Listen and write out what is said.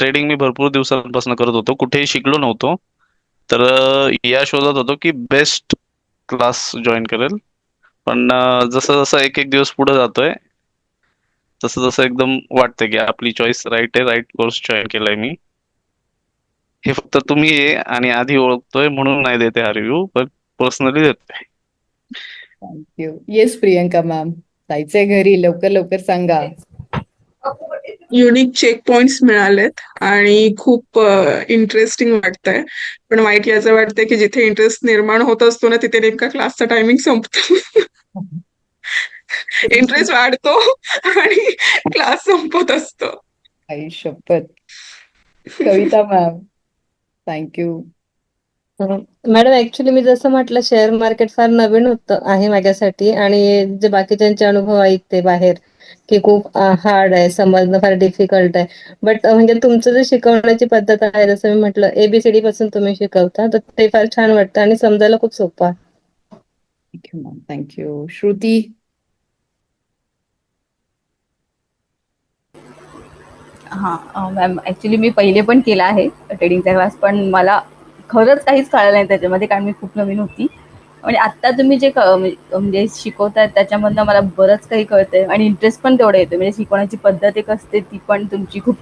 Trading मी भरपूर दिवसांपासून करत होतो, कुठेही शिकलो नव्हतो. तर या शोधात होतो की बेस्ट क्लास जॉईन करेल. पण जसं जसं एक एक दिवस पुढे जातोय, तसं तसं एकदम वाटतंय की आपली चॉईस राईट आहे, राईट कोर्स जॉईन केलाय मी. हे फक्त तुम्ही आहे आणि आधी ओळखतोय म्हणून नाही देते हा रिव्ह्यू, पण पर्सनली देतोय. थँक्यू. येस प्रियंका मॅम, जायचंय घरी, लवकर लवकर सांगा. युनिक चेक पॉइंट्स मिळालेत आणि खूप इंटरेस्टिंग वाटतंय. पण वाईट याचं वाटतंय की जिथे इंटरेस्ट निर्माण होत असतो ना, तिथे नेमका क्लासचा टायमिंग संपतो. इंटरेस्ट वाढतो आणि क्लास संपत असतो. आई शपथ. कविता मॅम, थँक्यू. मॅडम ऍक्च्युली मी जसं म्हटलं, शेअर मार्केट फार नवीन होतं आहे माझ्यासाठी, आणि जे बाकीच्यांचे अनुभव ऐकते बाहेर की खूप हार्ड आहे, समजणं फार डिफिकल्ट आहे. बट म्हणजे तुमचं जे शिकवण्याची पद्धत आहे, जसं मी म्हटलं एबीसीडी पासून तुम्ही शिकवता, तर ते फार छान वाटतं आणि समजायला खूप सोपं आहे. Thank you ma'am, thank you. श्रुती. हां मॅम, ॲक्च्युली मी पहिले पण केला आहे ट्रेडिंगचा क्लास, पण मला खरंच काहीच कळलं नाही त्याच्यामध्ये, कारण मी खूप नवीन होती. म्हणजे आत्ता तुम्ही जे म्हणजे शिकवताय त्याच्यामधनं मला बरंच काही कळतंय आणि इंटरेस्ट पण तेवढा येतो. म्हणजे शिकवण्याची पद्धत एक असते ती पण तुमची खूप